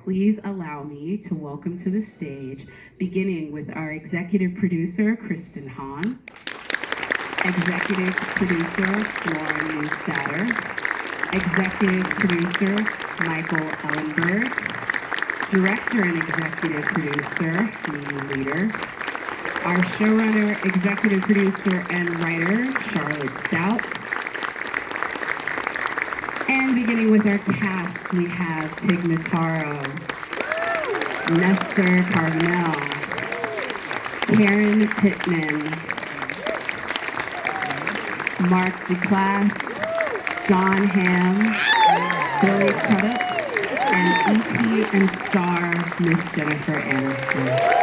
please allow me to welcome to the stage, beginning with our executive producer, Kristin Hahn, executive producer, Neustadter, executive producer, Michael Ellenberg, director and executive producer, Witer, our showrunner, executive producer, and writer, Charlotte Stoudt. And beginning with our cast, we have Notaro, Nestor Carbonell, Karen Pittman, Mark Duplass, Jon Hamm, Billy Crudup, and EP and star Miss Jennifer Aniston.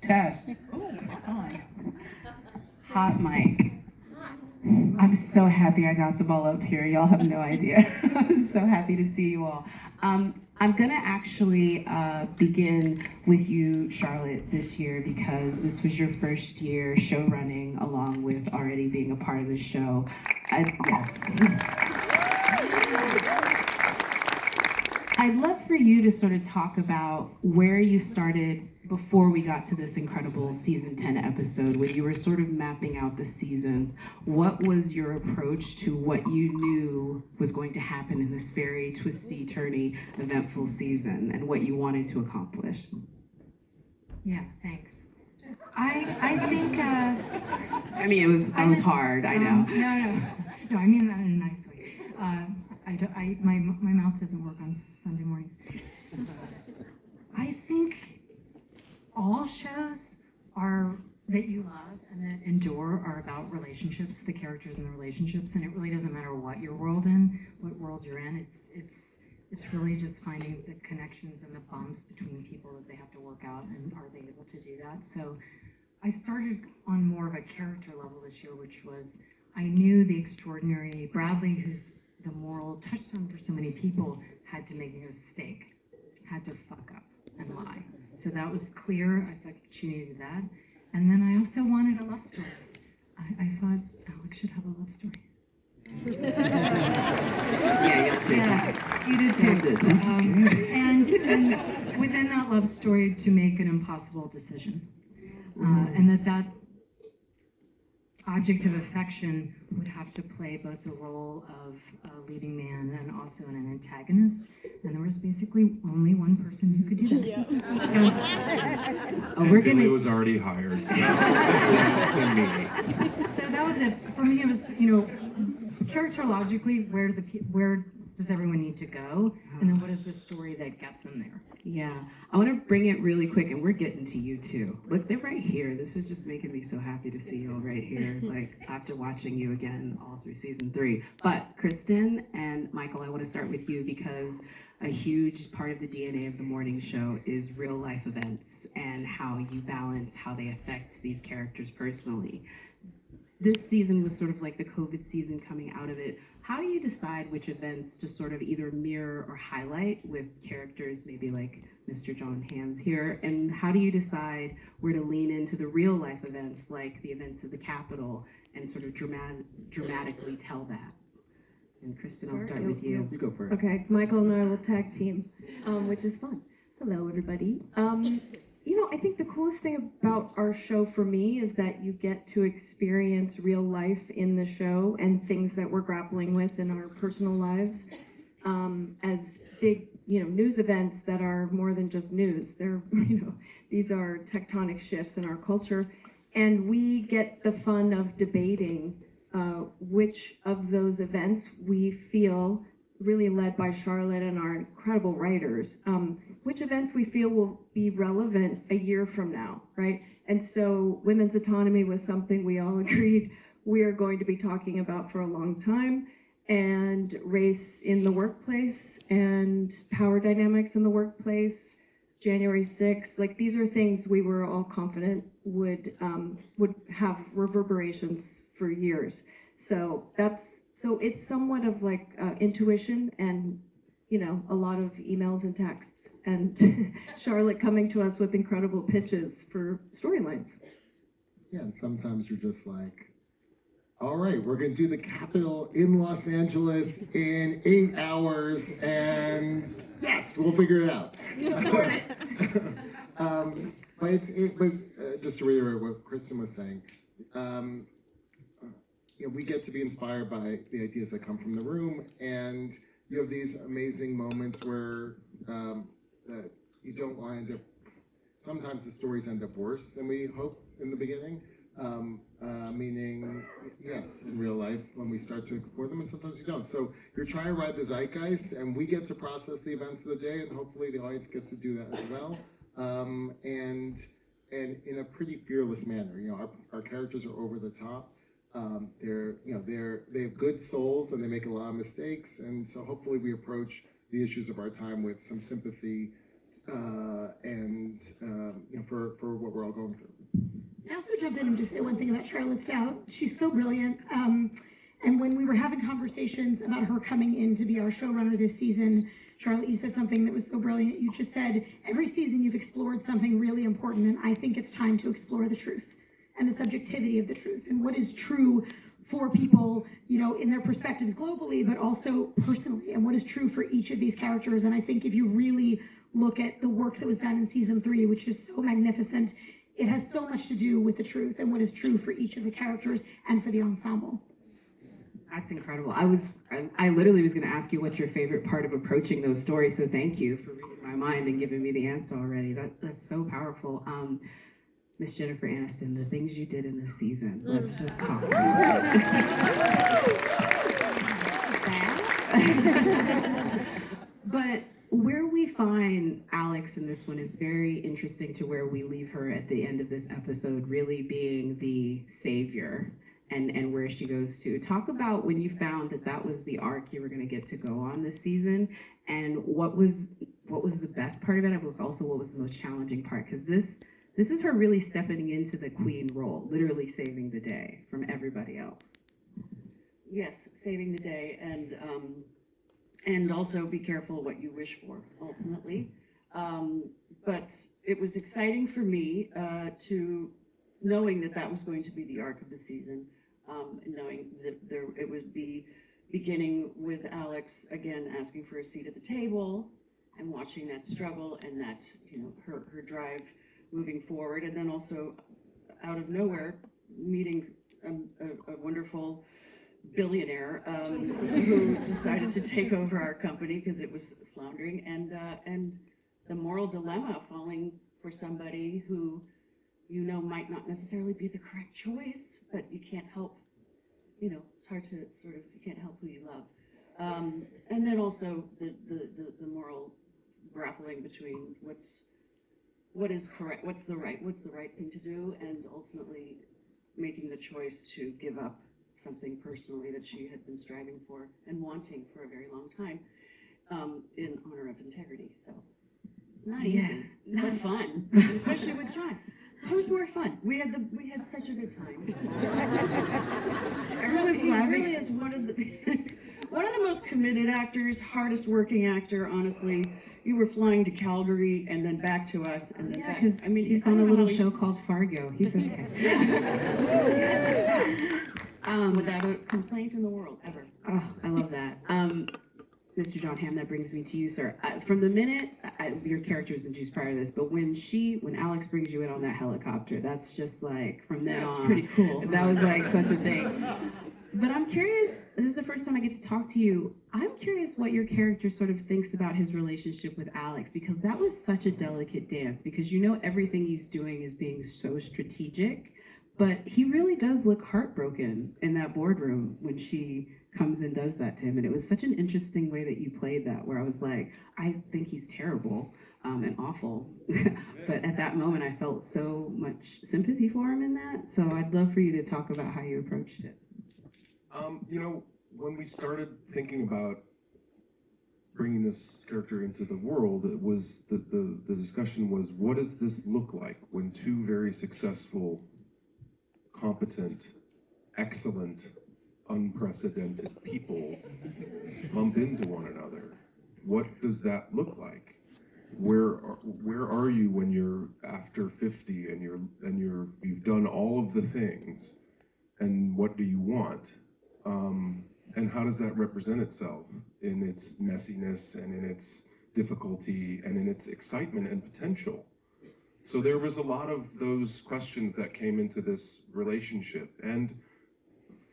Test. Hot mic. I'm so happy I got the ball up here. Y'all have no idea. I'm so happy to see you all. I'm gonna actually begin with you, Charlotte, this year because this was your first year show running along with already being a part of the show. Yes. I'd love for you to sort of talk about where you started before we got to this incredible season 10 episode, when you were sort of mapping out the seasons. What was your approach to what you knew was going to happen in this very twisty, turny, eventful season and what you wanted to accomplish? Yeah, thanks. I think, I mean, it was hard, I know. No, I mean that in a nice way. My mouth doesn't work on Sunday mornings. I think all shows that you love and that endure are about relationships, the characters and the relationships, and it really doesn't matter what world you're in. It's really just finding the connections and the bonds between people that they have to work out, and are they able to do that? So I started on more of a character level this year, which was, I knew the extraordinary Bradley, who's the moral touchstone for so many people, had to make a mistake, had to fuck up and lie. So that was clear. I thought she needed that. And then I also wanted a love story. I thought Alex should have a love story. Yes, you did too. And within that love story, to make an impossible decision. And that object of affection would have to play both the role of a leading man and also an antagonist, and there was basically only one person who could do that. Billy was already hired, so to me. So that was it. For me, it was, characterologically, where does everyone need to go, and then what is the story that gets them there? Yeah, I want to bring it really quick, and we're getting to you too. Look, they're right here. This is just making me so happy to see you all right here, like after watching you again all through season 3. But Kristin and Michael, I want to start with you because a huge part of the DNA of the morning show is real life events and how you balance how they affect these characters personally. This season was sort of like the COVID season coming out of it. How do you decide which events to sort of either mirror or highlight with characters maybe like Mr. Jon Hamm's here? And how do you decide where to lean into the real life events like the events of the Capitol and sort of dramatically tell that? And Kristin, I'll start with you. You go first. Okay, Michael and I will tag team, which is fun. Hello, everybody. I think the coolest thing about our show for me is that you get to experience real life in the show and things that we're grappling with in our personal lives as big, news events that are more than just news. They're, these are tectonic shifts in our culture, and we get the fun of debating which of those events we feel, really led by Charlotte and our incredible writers, which events we feel will be relevant a year from now, right? And so women's autonomy was something we all agreed we are going to be talking about for a long time, and race in the workplace and power dynamics in the workplace, January 6th, like these are things we were all confident would have reverberations for years. So it's somewhat of like intuition and a lot of emails and texts, and Charlotte coming to us with incredible pitches for storylines. Yeah, and sometimes you're just like, all right, we're going to do the Capitol in Los Angeles in 8 hours, and yes, we'll figure it out. But just to reiterate what Kristin was saying, we get to be inspired by the ideas that come from the room, and you have these amazing moments where you don't want to end up. Sometimes the stories end up worse than we hope in the beginning. Meaning, yes, in real life when we start to explore them, and sometimes you don't. So you're trying to ride the zeitgeist, and we get to process the events of the day, and hopefully the audience gets to do that as well. And in a pretty fearless manner. Our characters are over the top. They have good souls, and they make a lot of mistakes. And so hopefully we approach the issues of our time with some sympathy, for what we're all going through. I also jump in and just say one thing about Charlotte Stoudt. She's so brilliant. And when we were having conversations about her coming in to be our showrunner this season, Charlotte, you said something that was so brilliant. You just said, every season you've explored something really important, and I think it's time to explore the truth and the subjectivity of the truth and what is true for people, in their perspectives globally, but also personally, and what is true for each of these characters. And I think if you really look at the work that was done in season 3, which is so magnificent, it has so much to do with the truth and what is true for each of the characters and for the ensemble. That's incredible. I literally was going to ask you what's your favorite part of approaching those stories. So thank you for reading my mind and giving me the answer already. That's so powerful. Miss Jennifer Aniston, the things you did in this season. Let's just talk about it. But where we find Alex in this one is very interesting to where we leave her at the end of this episode, really being the savior and where she goes to. Talk about when you found that was the arc you were going to get to go on this season, and what was the best part of it, and also what was the most challenging part, because this is her really stepping into the queen role, literally saving the day from everybody else. Yes, saving the day, and also be careful what you wish for, ultimately. But it was exciting for me knowing that was going to be the arc of the season, knowing that it would be beginning with Alex again asking for a seat at the table and watching that struggle and that her drive moving forward, and then also out of nowhere meeting a wonderful billionaire who decided to take over our company because it was floundering, and the moral dilemma falling for somebody who might not necessarily be the correct choice, but you can't help, it's hard to you can't help who you love. And then also the moral grappling between what is correct, what's the right thing to do, and ultimately making the choice to give up something personally that she had been striving for and wanting for a very long time, in honor of integrity. So not easy, but fun, especially with Jon. It was more fun. We had such a good time. He really is one of the most committed actors, hardest working actor, honestly. You were flying to Calgary and then back to us, and then back. Because he's on a little show called Fargo. He's okay. Without a complaint in the world, ever. Oh, I love that. Mr. Jon Hamm, that brings me to you, sir. From the minute, your character's introduced prior to this, but when Alex brings you in on that helicopter, that's just like, from then on. That's pretty cool. That was like such a thing. But I'm curious, this is the first time I get to talk to you, I'm curious what your character sort of thinks about his relationship with Alex, because that was such a delicate dance, because everything he's doing is being so strategic, but he really does look heartbroken in that boardroom when she comes and does that to him. And it was such an interesting way that you played that, where I was like, I think he's terrible and awful. But at that moment, I felt so much sympathy for him in that. So I'd love for you to talk about how you approached it. When we started thinking about bringing this character into the world, it was the discussion was, what does this look like when two very successful, competent, excellent, unprecedented people bump into one another? what does that look like? Where are you when you're after 50 and you've done all of the things, and what do you want? And how does that represent itself in its messiness and in its difficulty and in its excitement and potential? So there was a lot of those questions that came into this relationship, and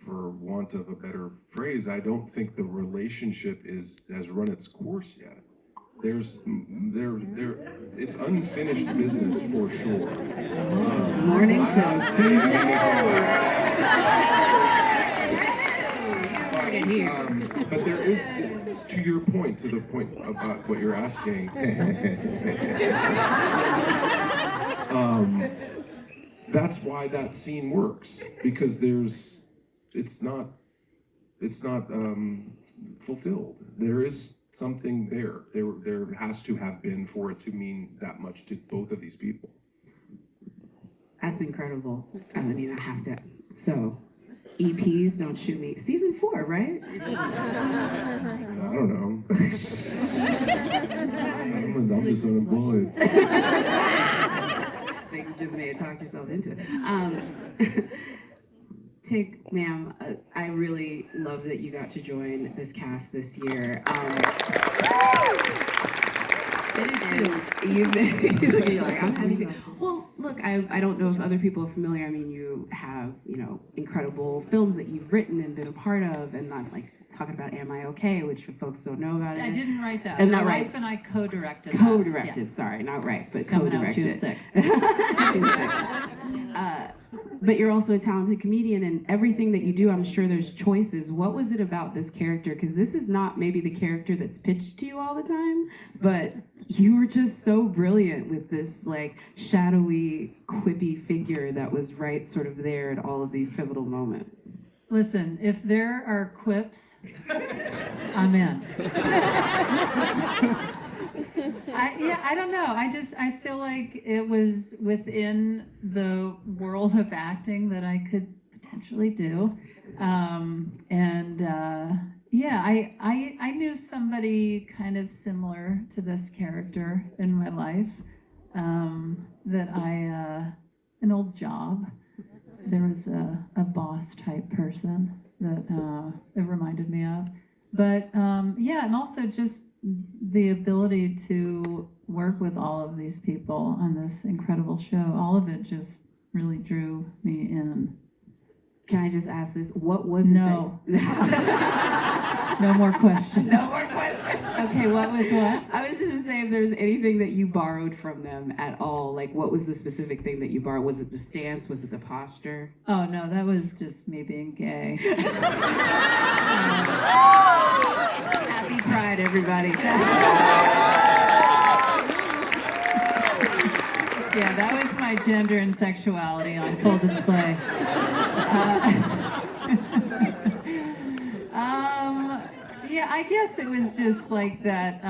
for want of a better phrase, I don't think the relationship has run its course yet. It's unfinished business for sure. Morning show. But there is, to your point, to the point about what you're asking, that's why that scene works, because it's not fulfilled. There is something there. There has to have been for it to mean that much to both of these people. That's incredible. I mean, I have to. So, EPs, don't shoot me. Season 4, right? I don't know. I'm just unemployed. I think you just may have talked yourself into it. Tig, ma'am, I really love that you got to join this cast this year. It is too. You're like, I'm happy to. Well, look, I don't know if other people are familiar. I mean, you have, incredible films that you've written and been a part of, and not like talking about Am I Okay, which folks don't know about it. I didn't write that. And My not right. wife and I co-directed. Co-directed, Yes. sorry, not right, but It's coming out co-directed. June 6th. June 6th. But you're also a talented comedian, and everything that you do, I'm sure there's choices. What was it about this character? Because this is not maybe the character that's pitched to you all the time, but you were just so brilliant with this like shadowy, quippy figure that was right sort of there at all of these pivotal moments. Listen, if there are quips, I'm in. I don't know. I feel like it was within the world of acting that I could potentially do. I knew somebody kind of similar to this character in my life, an old job. There was a boss type person that it reminded me of. But and also just the ability to work with all of these people on this incredible show, all of it just really drew me in. Can I just ask this? What was it? No. No more questions. No more questions. Okay, what was what? I was just gonna say if there's anything that you borrowed from them at all, like what was the specific thing that you borrowed? Was it the stance? Was it the posture? Oh no, that was just me being gay. Happy Pride, everybody. Yeah, that was my gender and sexuality on full display. I guess it was just like that,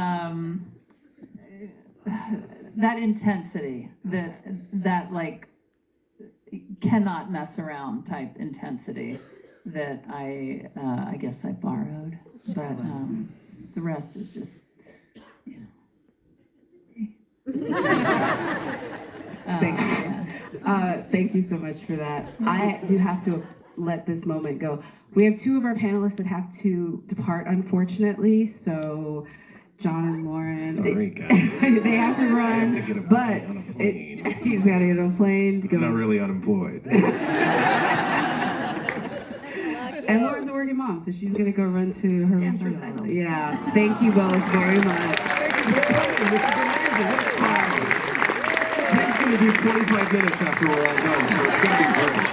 that intensity, that like cannot mess around type intensity that I guess I borrowed, but the rest is just, Thank you so much for that. I do have to let this moment go. We have two of our panelists that have to depart, unfortunately, so Jon and Lauren, Sorry, guys. they have to run, I have to get but on a plane. he's got to get on a plane to go. I'm not really unemployed. And Lauren's a working mom, so she's gonna go run to her Dance recital. recital. Yeah, thank you both very much. It's going to be 25 minutes after we're all done, so it's going to be great.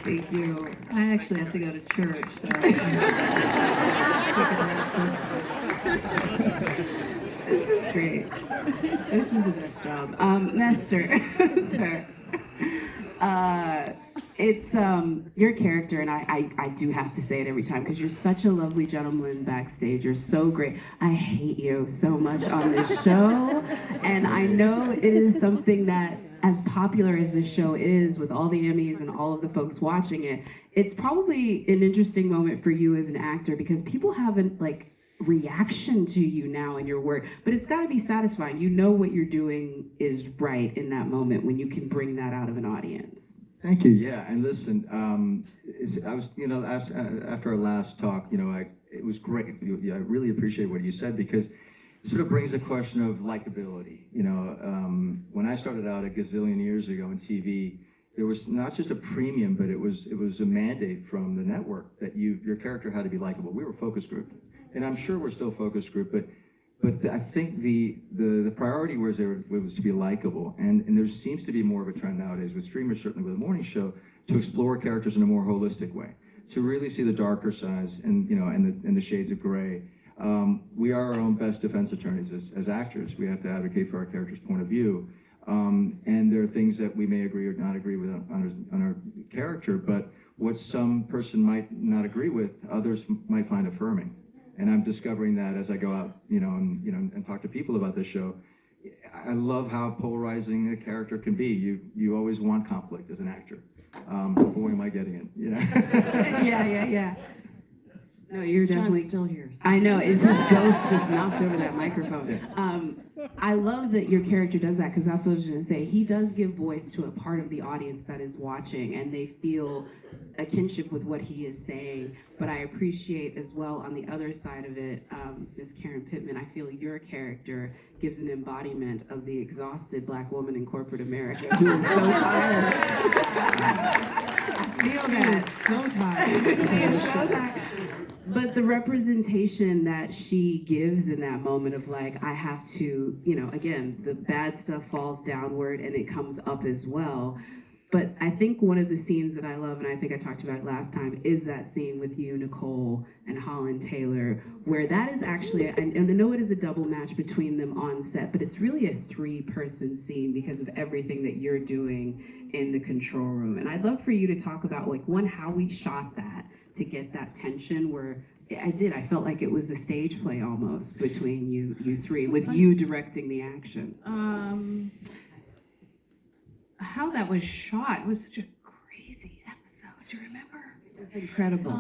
Thank you. I actually have to go to church, so. This is great. This is the best job. Nestor, sir. It's your character, and I do have to say it every time because you're such a lovely gentleman backstage. You're so great. I hate you so much on this show, and I know it is something that as popular as this show is, with all the Emmys and all of the folks watching it, it's probably an interesting moment for you as an actor because people haven't like reaction to you now in your work, but it's got to be satisfying. You know what you're doing is right in that moment when you can bring that out of an audience. Thank you. Yeah, and listen, I was, after our last talk, it was great. I really appreciate what you said because it sort of brings a question of likability. When I started out a gazillion years ago in TV, there was not just a premium, but it was a mandate from the network that your character had to be likable. We were focus group, and I'm sure we're still focus group, but I think the priority was to be likable, and there seems to be more of a trend nowadays with streamers, certainly with the morning show, to explore characters in a more holistic way, to really see the darker sides and the shades of gray. We are our own best defense attorneys as actors. We have to advocate for our character's point of view, and there are things that we may agree or not agree with on our character, but what some person might not agree with, others might find affirming. And I'm discovering that as I go out, and talk to people about this show. I love how polarizing a character can be. You always want conflict as an actor. Boy, am I getting it, Yeah. No, you're definitely John's still here. So. I know, it's his ghost just knocked over that microphone. I love that your character does that because that's what I was going to say. He does give voice to a part of the audience that is watching and they feel a kinship with what he is saying. But I appreciate as well on the other side of it, Ms. Karen Pittman, I feel your character gives an embodiment of the exhausted Black woman in corporate America who is so tired. I feel that. So tired. But the representation that she gives in that moment of like, I have to, again, the bad stuff falls downward and it comes up as well. But I think one of the scenes that I love, and I think I talked about it last time, is that scene with you, Nicole, and Holland Taylor, where that is actually, and I know it is a double match between them on set, but it's really a 3-person scene because of everything that you're doing in the control room. And I'd love for you to talk about, like, one, how we shot that to get that tension where I felt like it was a stage play almost between you three, with you directing the action. How that was shot was such a crazy episode. Do you remember? It was incredible.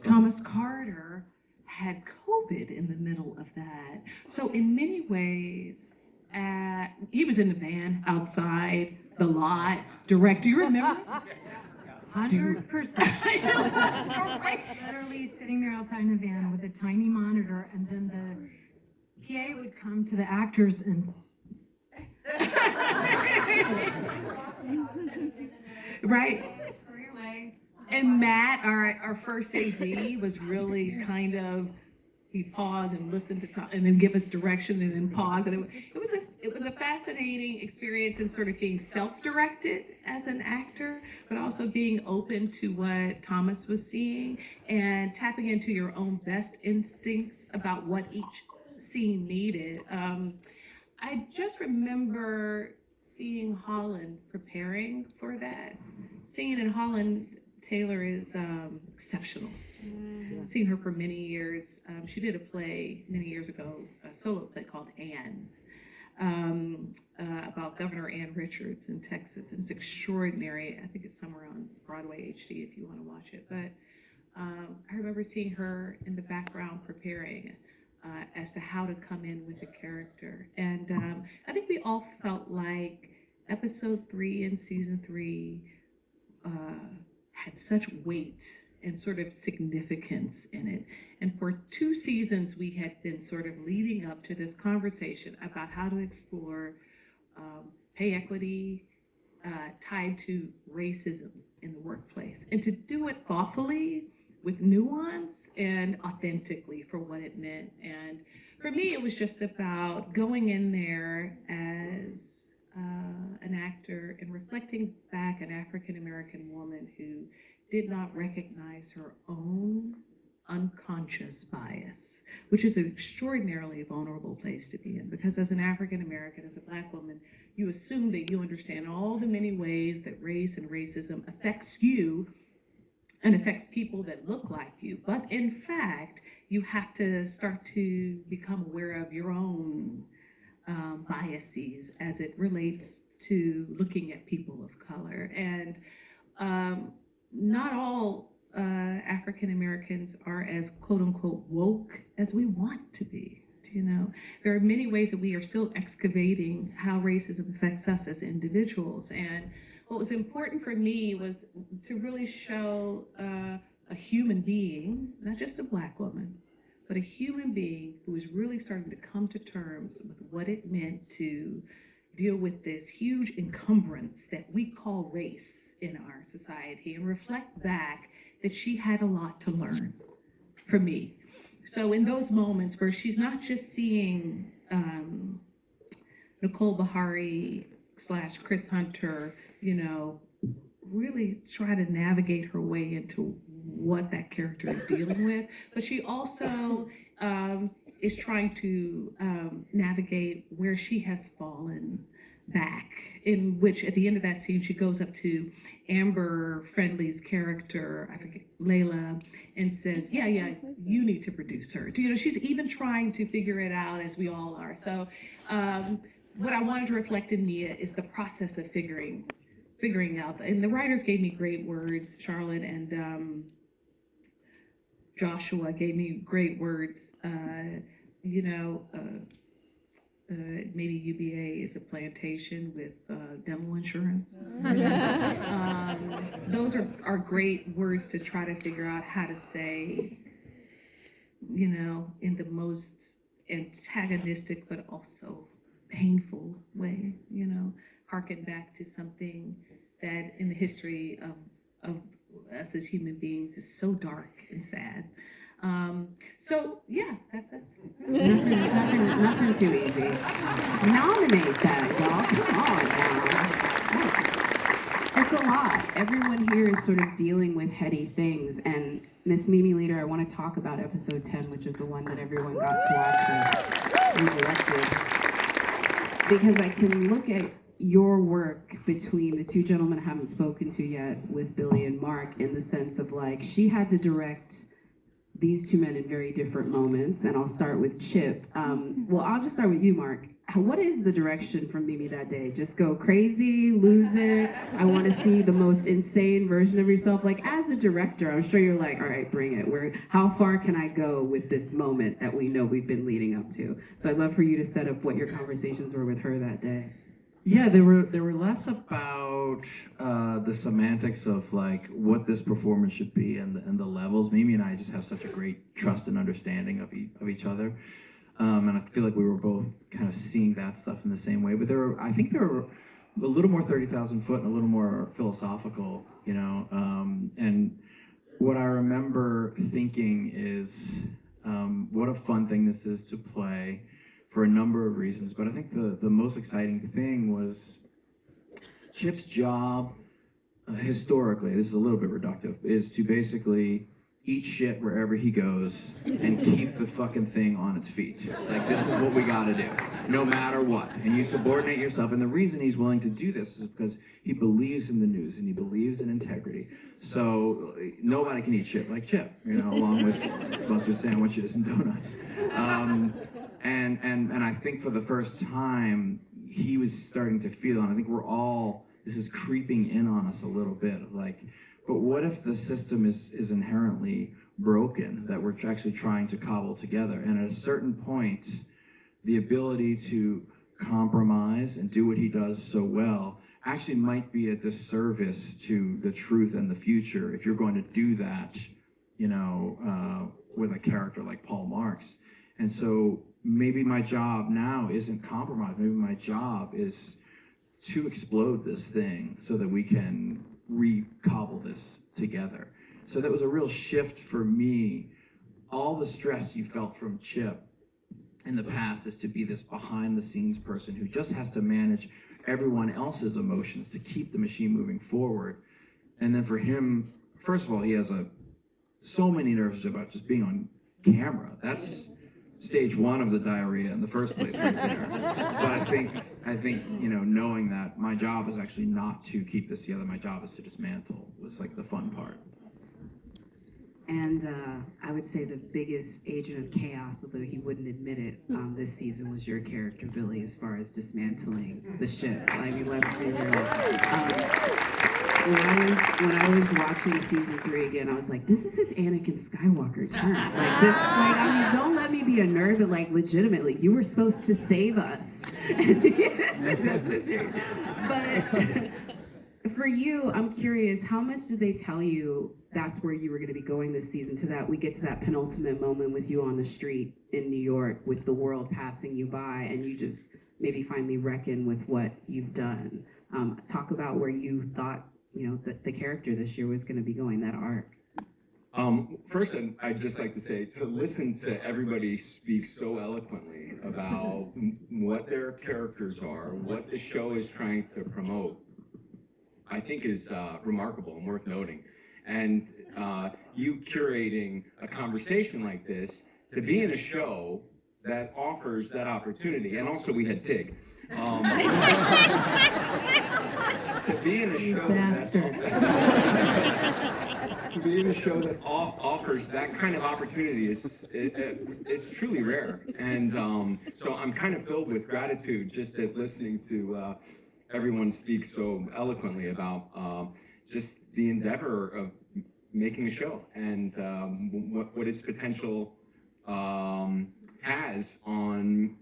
Thomas Carter had COVID in the middle of that. So in many ways, he was in the van outside the lot. Direct. Do you remember? 100%. Literally sitting there outside in the van with a tiny monitor, and then the PA would come to the actors and. Right. And Matt, our first AD, was really kind of, he'd pause and listen to Tom, and then give us direction and then pause. And it was a fascinating experience in sort of being self-directed as an actor, but also being open to what Thomas was seeing and tapping into your own best instincts about what each scene needed. I just remember seeing Holland preparing for that. Singing in Holland Taylor is exceptional. I've seen her for many years. She did a play many years ago, a solo play called Anne, about Governor Ann Richards in Texas. And it's extraordinary. I think it's somewhere on Broadway HD if you want to watch it. But I remember seeing her in the background preparing as to how to come in with the character. And I think we all felt like episode 3 in season 3 had such weight and sort of significance in it. And for 2 seasons, we had been sort of leading up to this conversation about how to explore pay equity tied to racism in the workplace, and to do it thoughtfully, with nuance and authentically for what it meant. And for me, it was just about going in there as an actor and reflecting back an African-American woman who did not recognize her own unconscious bias, which is an extraordinarily vulnerable place to be in, because as an African-American, as a Black woman, you assume that you understand all the many ways that race and racism affects you and affects people that look like you. But in fact, you have to start to become aware of your own biases as it relates to looking at people of color. And not all African Americans are as quote unquote woke as we want to be. You know, there are many ways that we are still excavating how racism affects us as individuals. And what was important for me was to really show a human being, not just a Black woman, but a human being who is really starting to come to terms with what it meant to deal with this huge encumbrance that we call race in our society, and reflect back that she had a lot to learn from me. So in those moments where she's not just seeing Nicole Bahari / Chris Hunter, you know, really try to navigate her way into what that character is dealing with, but she also is trying to navigate where she has fallen back, in which at the end of that scene she goes up to Amber Friendly's character, I forget, Layla, and says, yeah, you need to produce her. You know, she's even trying to figure it out, as we all are. So what I wanted to reflect in Nia is the process of figuring out, and the writers gave me great words. Charlotte and Joshua gave me great words. Maybe UBA is a plantation with dental insurance. Those are great words to try to figure out how to say, you know, in the most antagonistic but also painful way, you know, harken back to something that in the history of us as human beings is so dark and sad. So yeah, that's it. Nothing too easy. Nominate that, y'all. Come on now. It's a lot. Everyone here is sort of dealing with heady things. And Miss Mimi Leader, I want to talk about episode 10, which is the one that everyone got to watch and directed. Because I can look at your work between the two gentlemen I haven't spoken to yet with Billy and Mark, in the sense of like, she had to direct these two men in very different moments, and I'll start with Chip. Well, I'll just start with you, Mark. What is the direction from Mimi that day? Just go crazy, lose it? I want to see the most insane version of yourself. Like, as a director, I'm sure you're like, all right, bring it. How far can I go with this moment that we know we've been leading up to? So I'd love for you to set up what your conversations were with her that day. Yeah, they were less about the semantics of like what this performance should be and the levels. Mimi and I just have such a great trust and understanding of each other, and I feel like we were both kind of seeing that stuff in the same way. But I think there were a little more 30,000 foot and a little more philosophical, you know. And what I remember thinking is, what a fun thing this is to play, for a number of reasons. But I think the most exciting thing was Chip's job, historically, this is a little bit reductive, is to basically eat shit wherever he goes and keep the fucking thing on its feet. Like, this is what we gotta do, no matter what. And you subordinate yourself. And the reason he's willing to do this is because he believes in the news and he believes in integrity. So nobody can eat shit like Chip, you know, along with mustard sandwiches and donuts. And I think for the first time, he was starting to feel, and I think this is creeping in on us a little bit, of like, but what if the system is inherently broken, that we're actually trying to cobble together? And at a certain point, the ability to compromise and do what he does so well actually might be a disservice to the truth and the future if you're going to do that, you know, with a character like Paul Marks. And so maybe my job now isn't compromise. Maybe my job is to explode this thing so that we can re-cobble this together. So that was a real shift for me. All the stress you felt from Chip in the past is to be this behind the scenes person who just has to manage everyone else's emotions to keep the machine moving forward. And then for him, first of all, he has so many nerves about just being on camera. That's stage one of the diarrhea in the first place right there. But I think, you know, knowing that my job is actually not to keep this together, my job is to dismantle, was like the fun part. And I would say the biggest agent of chaos, although he wouldn't admit it, this season was your character, Billy, as far as dismantling the ship. I mean, let's be real. When I was watching season 3 again, I was like, this is his Anakin Skywalker turn. I mean, don't let me be a nerd, but like, legitimately, you were supposed to save us. That's so serious. But for you, I'm curious, how much did they tell you that's where you were going to be going this season, to that we get to that penultimate moment with you on the street in New York with the world passing you by and you just maybe finally reckon with what you've done? Talk about where you thought, you know, the character this year was going to be going, that arc. First, I'd just like to say, to listen to everybody speak so eloquently about what their characters are, what the show is trying to promote, I think is remarkable and worth noting. And you curating a conversation like this to be in a show that offers that opportunity, and also we had Tig. To be in a show to be in a show that offers that kind of opportunity is it's truly rare, and so I'm kind of filled with gratitude just at listening to everyone speak so eloquently about just the endeavor of making a show and what its potential has on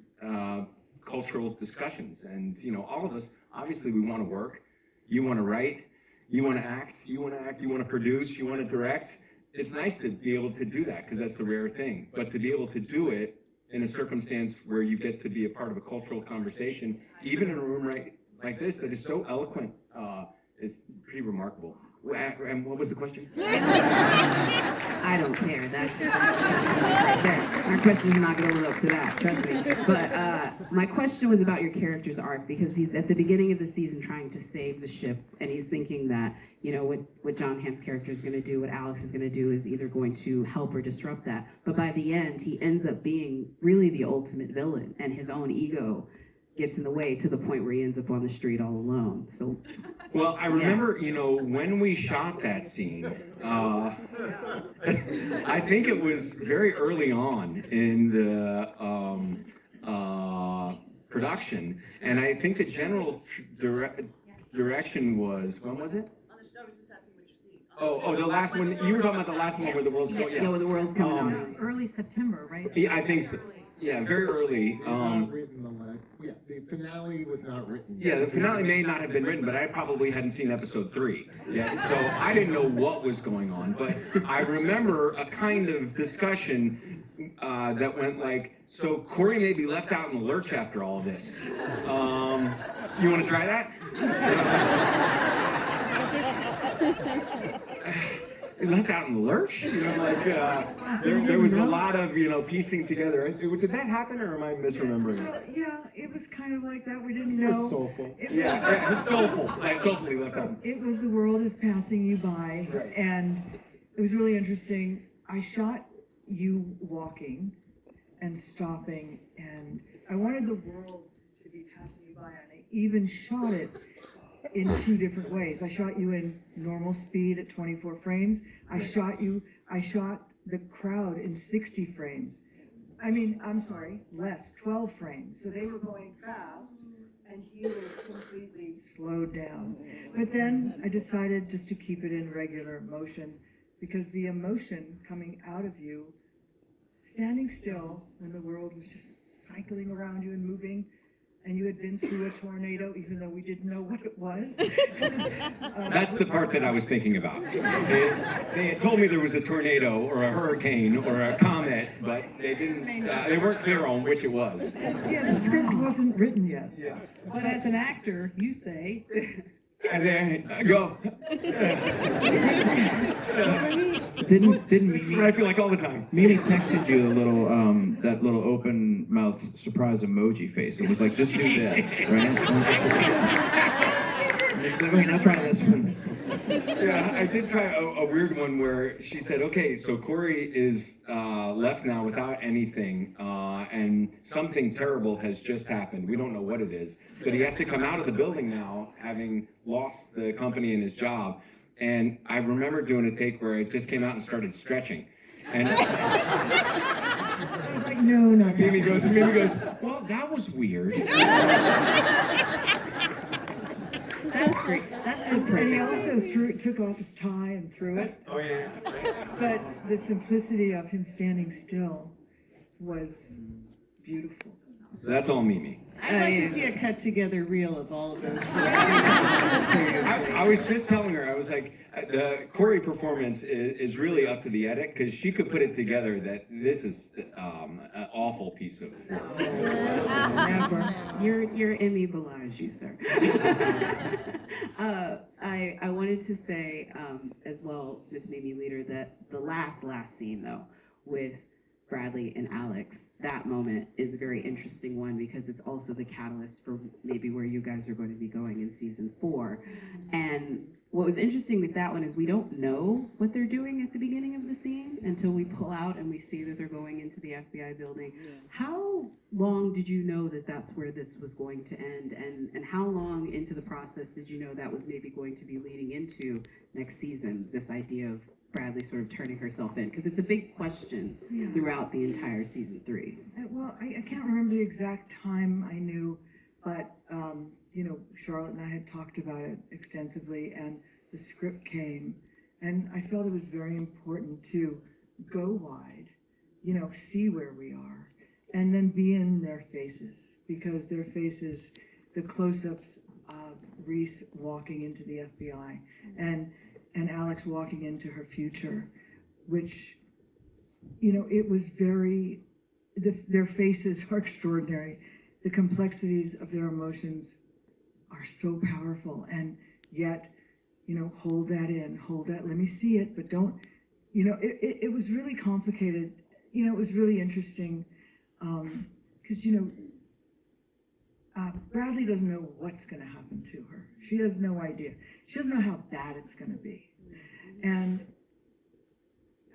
cultural discussions. And you know, all of us, obviously, we want to work. You want to write, you want to act, you want to produce, you want to direct. It's nice to be able to do that because that's a rare thing. But to be able to do it in a circumstance where you get to be a part of a cultural conversation, even in a room like this that is so eloquent, is pretty remarkable. And what was the question? I don't care. That's right there. Our questions are not going to live up to that, trust me. But my question was about your character's arc, because he's at the beginning of the season trying to save the ship, and he's thinking that, you know, what Jon Hamm's character is going to do, what Alex is going to do, is either going to help or disrupt that. But by the end, he ends up being really the ultimate villain, and his own ego gets in the way to the point where he ends up on the street all alone. So, well, I remember, you know, when we shot that scene, I think it was very early on in the production, and I think the general direction was, when was it? Oh, the last one. You were talking about the last one where the world's going. Yeah, where the world's coming out. Early September, right? Yeah, I think so. Yeah, very early. The finale was not written. Yeah, the finale may not have been written, but I probably hadn't seen episode 3 yet, so I didn't know what was going on. But I remember a kind of discussion that went like, so Cory may be left out in the lurch after all of this. You want to try that? Left out in the lurch, you know, like there was a lot of, you know, piecing together. Did that happen, or am I misremembering? Yeah, it was kind of like that. We didn't It was know. soulful. It's soulful. Like soulfully left out. It was the world is passing you by, Right. and it was really interesting. I shot you walking and stopping, and I wanted the world to be passing you by, and I even shot it in 2 different ways. I shot you in normal speed at 24 frames. I shot the crowd in 60 frames. I mean, I'm sorry, less, 12 frames. So they were going fast, and he was completely slowed down. But then I decided just to keep it in regular motion, because the emotion coming out of you, standing still when the world was just cycling around you and moving, and you had been through a tornado, even though we didn't know what it was. That's the part that I was thinking about. They had told me there was a tornado or a hurricane or a comet, but they didn't. They weren't clear on which it was. Yeah, the script wasn't written yet. Yeah. But as an actor, you say, And then go. Didn't This is what I feel like all the time. Mimi texted you a little that little open mouth surprise emoji face. It was like, just do this, right? And it's like, wait, now try this one. Yeah, I did try a weird one where she said, okay, so Cory is left now without anything, and something terrible has just happened. We don't know what it is, but he has to come out of the building now, having lost the company and his job. And I remember doing a take where I just came out and started stretching. And I was like, no, not Mimi that. goes, well, that was weird. That's great. That's so And he perfect. also took off his tie and threw it. Oh, yeah. But the simplicity of him standing still was beautiful. So that's all Mimi. I'd like to see a cut together reel of all of those. I was just telling her, I was like, the Cory performance is really up to the edit, because she could put it together that this is an awful piece of work. Never. Your Emmy belies you, sir. I wanted to say as well, Miss Mimi Leader, that the last scene though with Bradley and Alex, that moment is a very interesting one because it's also the catalyst for maybe where you guys are going to be going in season 4. And what was interesting with that one is we don't know what they're doing at the beginning of the scene until we pull out and we see that they're going into the FBI building. How long did you know that that's where this was going to end? And how long into the process did you know that was maybe going to be leading into next season, this idea of Bradley sort of turning herself in? Because it's a big question throughout the entire season 3. Well, I can't remember the exact time I knew, but Charlotte and I had talked about it extensively, and the script came, and I felt it was very important to go wide, see where we are, and then be in their faces, because their faces, the close-ups of Reese walking into the FBI, and Alex walking into her future, which, it was very, their faces are extraordinary. The complexities of their emotions are so powerful, and yet, hold that in, let me see it, but don't, it was really complicated. It was really interesting, because, Bradley doesn't know what's going to happen to her. She has no idea. She doesn't know how bad it's going to be. And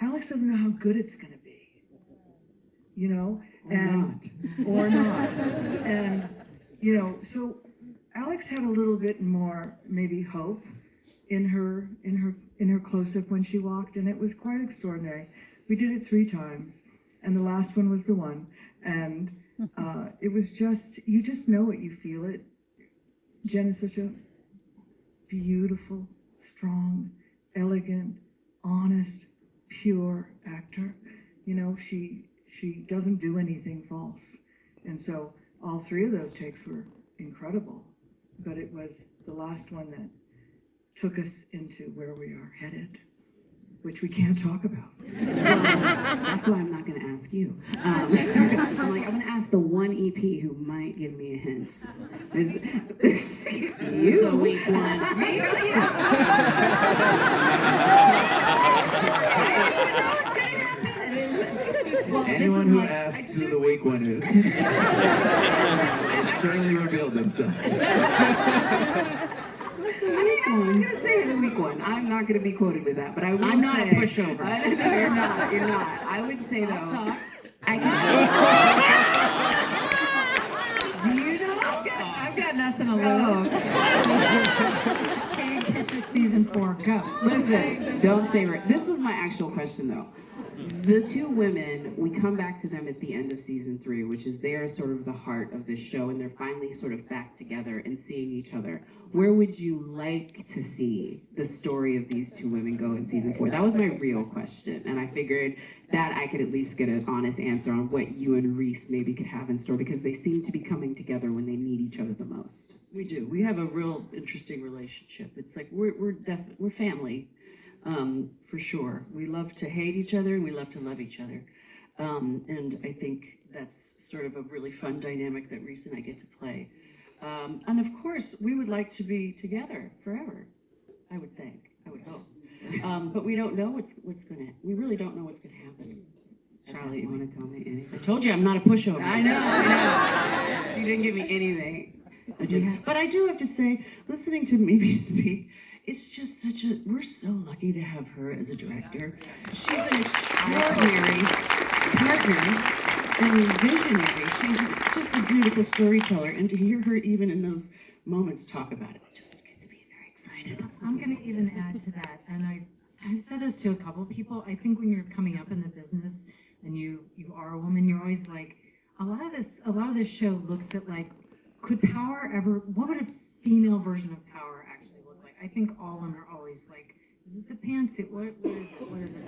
Alex doesn't know how good it's going to be, or not. And, so Alex had a little bit more maybe hope in her close-up when she walked, and it was quite extraordinary. We did it 3 times, and the last one was the one. And it was just, you just know it, you feel it. Jen is such a beautiful, strong, elegant, honest, pure actor. She doesn't do anything false. And so all 3 of those takes were incredible. But it was the last one that took us into where we are headed, which we can't talk about. That's why I'm not going to ask you. I'm going to ask the one EP who might give me a hint. You, the weak one. Anyone who asks who the weak one is has surely revealed themselves. I'm going to say the weak one. I'm not going to be quoted with that, but I will I'm not say, a pushover. You're not. I would say though. Do you know? I've got nothing to lose. Can't picture season 4. Go. Listen, don't say it. This was my actual question though. The 2 women, we come back to them at the end of season 3, which is they are sort of the heart of this show, and they're finally sort of back together and seeing each other. Where would you like to see the story of these 2 women go in season 4? That was my real question, and I figured that I could at least get an honest answer on what you and Reese maybe could have in store, because they seem to be coming together when they need each other the most. We do. We have a real interesting relationship. It's like we're family. For sure. We love to hate each other and we love to love each other. And I think that's sort of a really fun dynamic that Reese and I get to play. And of course, we would like to be together forever, I would think, I would hope. But we don't know we really don't know what's gonna happen. Charlotte, you want to tell me anything? I told you I'm not a pushover. I know. She didn't give me anything. But I do have to say, listening to Mimi speak, it's just we're so lucky to have her as a director. She's an extraordinary partner and visionary. She's just a beautiful storyteller, and to hear her even in those moments talk about it just gets me very excited. I'm gonna even add to that, and I've said this to a couple of people. I think when you're coming up in the business and you are a woman, you're always like, a lot of this show looks at like, could power ever, what would a female version of power actually look like? I think all women are always like, is it the pantsuit? What is it? Is it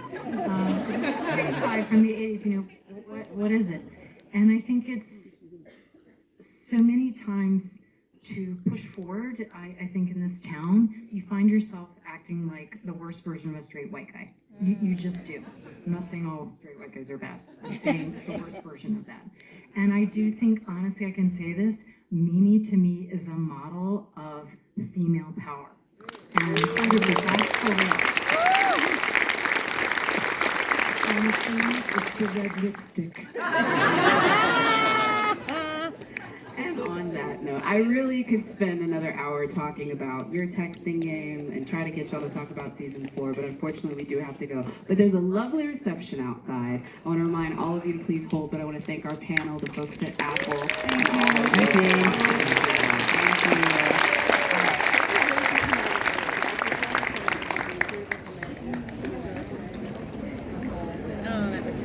the straight tie from the 80s? You know, what is it? And I think it's so many times to push forward. I think in this town, you find yourself acting like the worst version of a straight white guy. You just do. I'm not saying all straight white guys are bad. I'm saying the worst version of that. And I do think, honestly, I can say this, Mimi to me is a model of female power. And that's for real. Honestly, it's the red lipstick. And on that note, I really could spend another hour talking about your texting game and try to get y'all to talk about season 4, but unfortunately we do have to go. But there's a lovely reception outside. I want to remind all of you to please hold, but I want to thank our panel, the folks at Apple. Thank you. Thank you.